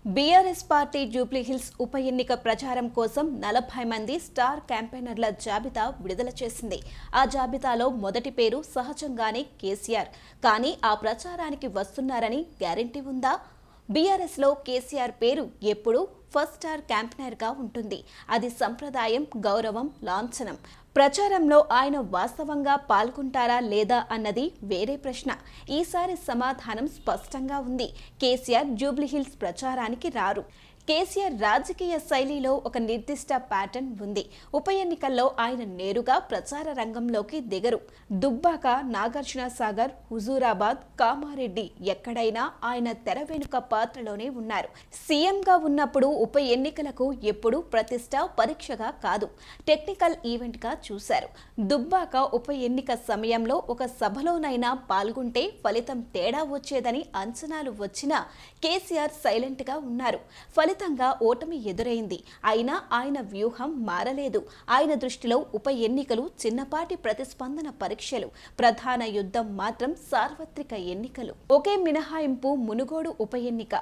BRS party Jubilee Hills ఉప ఎన్నిక ప్రచారం కోసం 40 మంది స్టార్ క్యాంపెయినర్ల జాబితా విడుదల చేసింది. ఆ జాబితాలో మొదటి పేరు సహజంగానే కేసీఆర్. కానీ ఆ ప్రచారానికి వస్తున్నారని గ్యారెంటీ ఉందా? బీఆర్ఎస్లో కేసీఆర్ పేరు ఎప్పుడూ ఫస్ట్ స్టార్ క్యాంపెయినర్గా ఉంటుంది. అది సంప్రదాయం, గౌరవం, లాంఛనం. ప్రచారంలో ఆయన వాస్తవంగా పాల్గొంటారా లేదా అన్నది వేరే ప్రశ్న. ఈసారి సమాధానం స్పష్టంగా ఉంది. కేసీఆర్ జూబ్లీహిల్స్ ప్రచారానికి రారు. కేసీఆర్ రాజకీయ శైలిలో ఒక నిర్దిష్ట ప్యాటర్న్ ఉంది. ఉప ఎన్నికల్లో ఆయన నేరుగా ప్రచార రంగంలోకి దిగరు. దుబ్బాక, నాగార్జున సాగర్, హుజూరాబాద్, కామారెడ్డి ఎక్కడైనా ఆయన తెర వెనుక పాత్రలోనే ఉన్నారు. సీఎంగా ఉన్నప్పుడు ఉప ఎన్నికలకు ఎప్పుడూ ప్రతిష్ట, పరీక్షగా కాదు, టెక్నికల్ ఈవెంట్గా చూశారు. దుబ్బాక ఉప ఎన్నిక సమయంలో ఒక సభలోనైనా పాల్గొంటే ఫలితం తేడా వచ్చేదని అంచనాలు వచ్చినా కేసీఆర్ సైలెంట్గా ఉన్నారు. ఫలితంగా ఓటమి ఎదురైంది. అయినా ఆయన వ్యూహం మారలేదు. ఆయన దృష్టిలో ఉప ఎన్నికలు చిన్నపాటి ప్రతిస్పందన పరీక్షలు, ప్రధాన యుద్ధం మాత్రం సార్వత్రిక ఎన్నికలు. ఒకే మినహాయింపు మునుగోడు ఉప ఎన్నిక.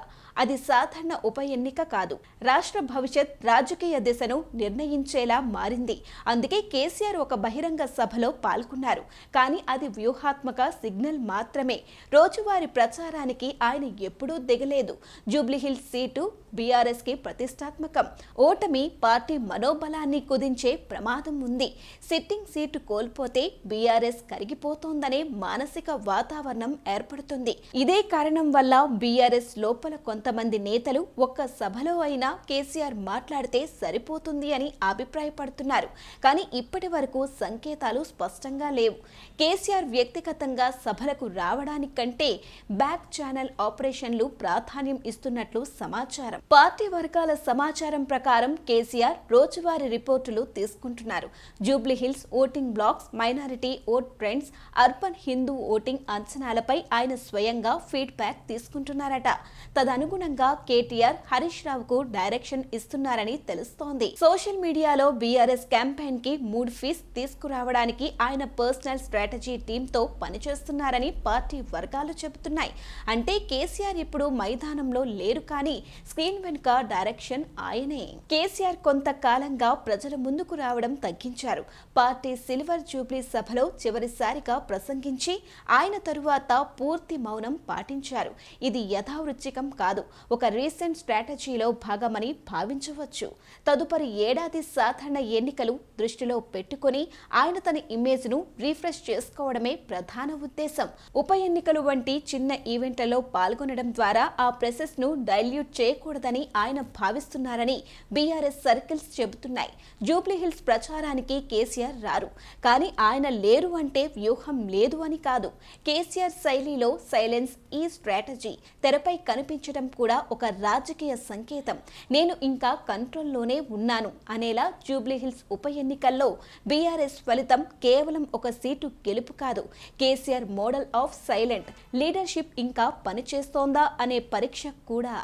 అది సాధారణ ఉప ఎన్నిక కాదు, రాష్ట్ర భవిష్యత్, రాజకీయ దిశను నిర్ణయించేలా మారింది. అందుకే కేసీఆర్ ఒక బహిరంగ సభలో పాల్గొన్నారు. కానీ అది వ్యూహాత్మక సిగ్నల్ మాత్రమే. రోజువారీ ప్రచారానికి ఆయన ఎప్పుడూ దిగలేదు. జూబ్లీహిల్స్ సీటు బీఆర్ఎస్ కి ప్రతిష్టాత్మకం. ఓటమి పార్టీ మనోబలాన్ని కుదించే ప్రమాదం ఉంది. సిట్టింగ్ సీటు కోల్పోతే బీఆర్ఎస్ కరిగిపోతోందనే మానసిక వాతావరణం ఏర్పడుతుంది. ఇదే కారణం వల్ల బీఆర్ఎస్ లోపల కొంతమంది నేతలు ఒక్క సభలో అయినా కేసీఆర్ మాట్లాడితే సరిపోతుంది అని అభిప్రాయపడుతున్నారు. కానీ ఇప్పటి వరకు సంకేతాలు స్పష్టంగా లేవు. కేసీఆర్ వ్యక్తిగతంగా సభలకు రావడానికంటే బ్యాక్ ఛానల్ ఆపరేషన్లు ప్రాధాన్యం ఇస్తున్నట్లు సమాచారం. పార్టీ వర్గాల సమాచారం ప్రకారం కేసీఆర్ రోజువారీ రిపోర్టులు తీసుకుంటున్నారు. Jubilee Hills voting blocks, minority vote trends, urban Hindu voting అంచనాలపై ఆయన స్వయంగా ఫీడ్బ్యాక్ తీసుకుంటున్నారట. తదనుగుణంగా కేటీఆర్, హరీష్ రావుకు డైరెక్షన్ ఇస్తున్నారని తెలుస్తోంది. సోషల్ మీడియాలో బీఆర్ఎస్ క్యాంపెయిన్ కి మూడ్ ఫీస్ తీసుకురావడానికి ఆయన పర్సనల్ స్ట్రాటజీ టీంతో పనిచేస్తున్నారని పార్టీ వర్గాలు చెబుతున్నాయి. అంటే కేసీఆర్ ఇప్పుడు మైదానంలో లేరు, కానీ స్క్రీన్ వెనుక డైరెక్షన్ ఆయనే. కేసీఆర్ కొంతకాలంగా ప్రజల ముందుకు రావడం తగ్గించారు. పార్టీ సిల్వర్ జూబ్లీ సభలో చివరిసారిగా ప్రసంగించి ఆయన తరువాత పూర్తి మౌనం పాటించారు. ఇది యథావృచ్చికం కాదు, ఒక రీసెంట్ స్ట్రాటజీలో భాగమని భావించవచ్చు. తదుపరి ఏడాది సాధారణ ఎన్నికలు దృష్టిలో పెట్టుకుని ఆయన తన ఇమేజ్ ను రీఫ్రెష్ చేసుకోవడమే ప్రధాన ఉద్దేశం. ఉప ఎన్నికలు వంటి చిన్న ఈవెంట్లలో పాల్గొనడం ద్వారా ఆ ప్రెసెస్ ను డైల్యూట్ చేయకూడదని ఆయన భావిస్తున్నారని బీఆర్ఎస్ సర్కిల్స్ చెబుతున్నాయి. జూబ్లీహిల్స్ ప్రచారానికి కేసీఆర్ రారు, కానీ ఆయన లేరు అంటే వ్యూహం లేదు అని కాదు. కేసీఆర్ శైలిలో సైలెన్స్ ఈ స్ట్రాటజీ. తెరపై కనిపించడం కూడా ఒక రాజకీయ సంకేతం. నేను ఇంకా కంట్రోల్లోనే ఉన్నాను అనేలా. జూబ్లీహిల్స్ ఉప ఎన్నికల్లో బీఆర్ఎస్ ఫలితం కేవలం ఒక సీటు గెలుపు కాదు, KCR model of silent leadership ఇంకా పనిచేస్తోందా అనే పరీక్ష కూడా.